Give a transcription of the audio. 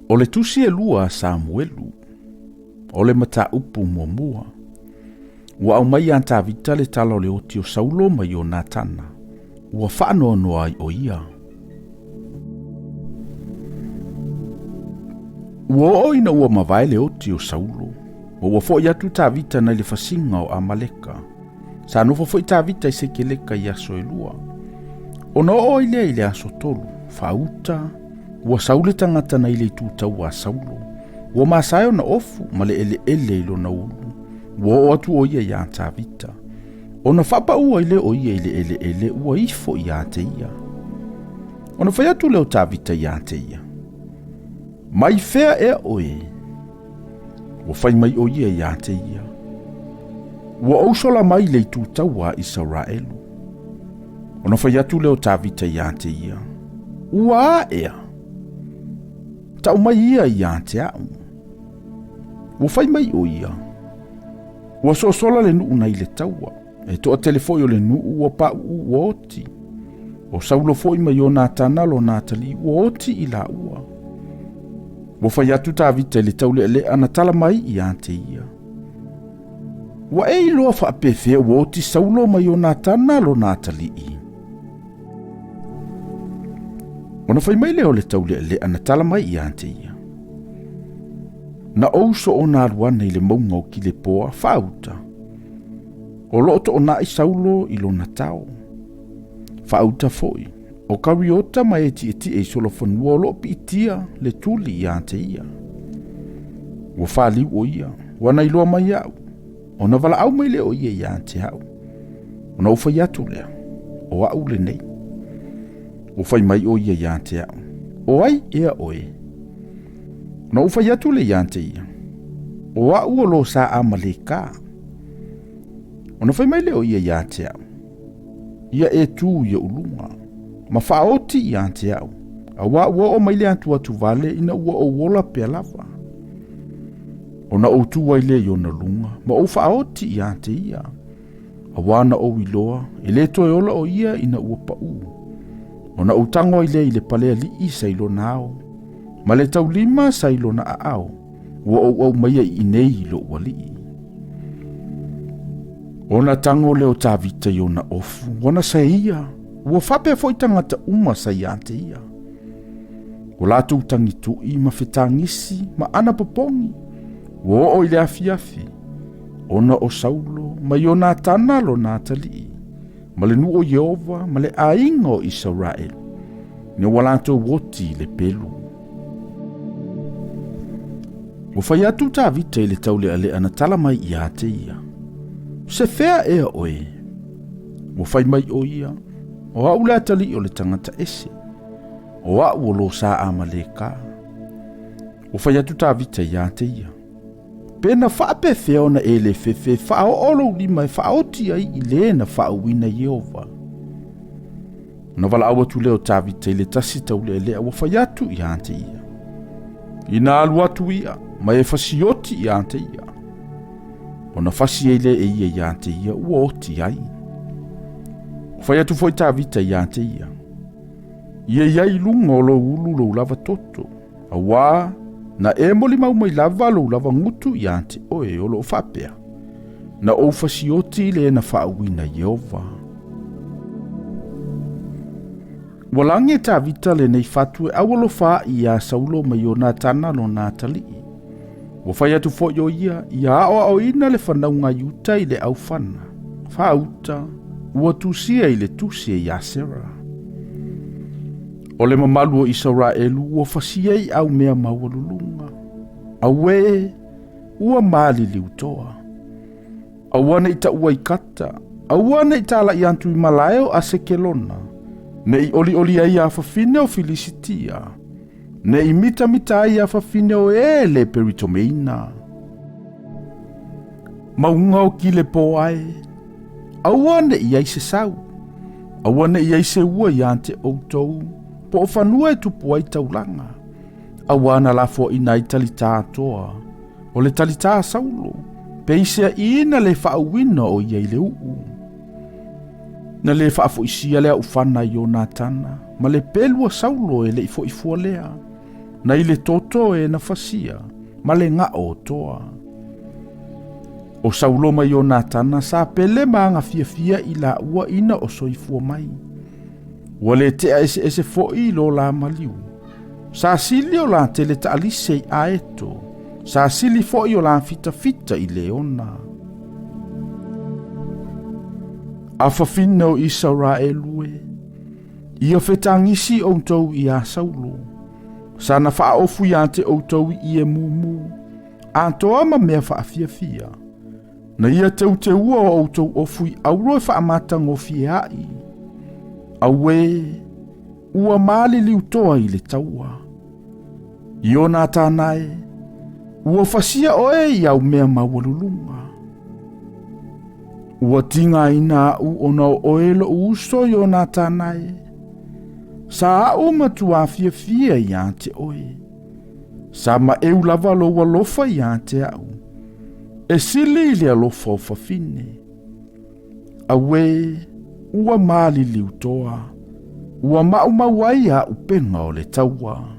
O le tusi e lua Samuelu, o le mata upu mua. Ua au mai anta vita le tala o le oti o Saulo mai o Natana. Ua whaanoa noa ai o ia. Ua oina ua mawai le oti o Saulo. Ua fo iatu ta vita na le fasinga o Amaleka. Sa nufo fo ta vita i se keleka i aso e lua. Ona o ile aso tolu, fauta, ua saule tangata na ile tuta ua Saulo. Ua masayo na ofu male ele ilo na ulu. Ua o atu o ia i anta vita. Ona whapa ua ile o ia ele ua ifo i ate ia. Ona whaiatu leo ta vita i ate ia. Mai fea e oe. Ua whai mai o ia i ate ia. Ua ausola mai le tuta ua Israelu. Ona whaiatu leo ta vita i ate ia. Ua a ea. Tau mai ia i ate au. Ua whai mai o ia. Ua sosola le nuu na ile taua. E toa telefoi o le nuu ua pa ua oti. O Saulo foi mai o Natana lo Natali ua oti i la ua. Ua whai atu ta vita le tau le ana tala mai i ante ia. Ua e iloa whaapewhea ua oti Saulo mai o Natana lo Natali i. Ona whai mai leo le tau le ana tala mai i ante ia. Na ouso o nā ruana i le maunga o ki le poa whauta. O loto o nā i Saulo i lo na tau. Whauta foi. O kariota mai e ti solo whanua o lo pitia le tuli i ante ia. Ua whaliu o ia. Wana i loa mai au. O na wala au mai le o ia i ante au. O na uwhai atu lea. O au le nei. O whai mai o ia i ante au. O ai ea oe. Na uwhai atu le i ante ia. O au o lo sa Amaleka. O na whai mai le o ia i ante au. Ia e tū ia ulunga. Ma whaoti i ante au. A ua o mai le atu vale ina ua o wola pia lava. O na o tū le i o na lunga. Ma o whaoti i ante ia. A wana o iloa. I le toi ola o ia ina ua pa u. O na o tango i le palea li i sailo nao. Ma le tau lima sailo na a au. Ua o maia i nei lo wali. O na tango leo ta vita i o na ofu. Wana sa ia. Ua whape fo i tangata uma sa i ante ia. O latu utangitu i ma whetangisi ma ana popongi. Ua o i le afi. O na o Saulo ma i o na tana lo Natali. Ma le nu o Jehova ma le ainga o Israel. Ni walato woti le pelu. Ua whai atu ta vita i le taule ale ana tala mai i ate ia. Se fea ea oe. Ua whai mai o ia. O au le atali o le tangata ese. O au o lo sa Amaleka. Ua whai atu ta vita i ate ia. Pena whaape fea na e le fefe whao olo lima e whaoti ai i le na whaawina Jehova. Na wala awa tu leo ta vita i le tasi tau le lea ua whai atu i ate ia. Ina alu atu ia. Ma e fasioti i ante ia. O na fasi e le e ia i ante ia ua oti ai. Whai atu foi ta vita i ante ia. Ia iai lunga o lo ulu lo lava toto. A wā na e moli mau mai lava lo lava ngutu i ante oe o lo whapea. Na o fasioti le na whaawina Jehova. Walange ta vita le nei fatue awalo wha i a Saulo mai o Natana lo Natali. Ua whai atu fo yo ia, ia o ina le whanaunga yuta i le au whana. Whauta, ua tusia i le tusia i Asera. O le mamalu o Israelu, ua whasia i au mea mawalulunga. Awe, ua mali liutoa. Awana ita ua ikata. Awana ita ala i antu i malaeo a sekelona. Ne i oli ai a whawhine o Filisitia. Ne i mita ai a whawhine o le peritomeina. Maunga o ki le po ai. Aua ne i ai se sau. Aua ne i ai se ua i ante outou. Po o whanua e tupu ai taulanga. Aua na lafo i nai talita atoa. O le talita Saulo. Pe isea ina le whaawina o iai le uu. Na le whaafo isia lea ufana i o Natana. Ma le pelua Saulo e le ifo ifua lea. na i le toto e na fasia, ma le ngā o toa. O saulo mai o nā tana sa pele maanga fia i la ua ina o soifua mai. Ua le tea ese fo i lo la maliu. Sa sili o la tele ta alise i aeto. Sa sili fo i o la fita i leona. Afafina o isaura e lue. Ia fetangisi o tau i a saulo. Sa na faa ofu i ante o tau i e mumu. Antoa ma mea faa fia. Na ia te ua o tau ofu i auro e faa matang o fiai. Awe, ua maali liu toa i le taua. Io nā tānae, ua fasia oe i au mea mawalulunga. Ua tinga ina u ona oelo uso i o nā tānae. Sa au matua fia i ante oe. Sa ma eu lava lo walofa i ante au. E sili le alofa o fafine. Awe, ua maali liu toa. Ua mau mawai a upenga o le taua.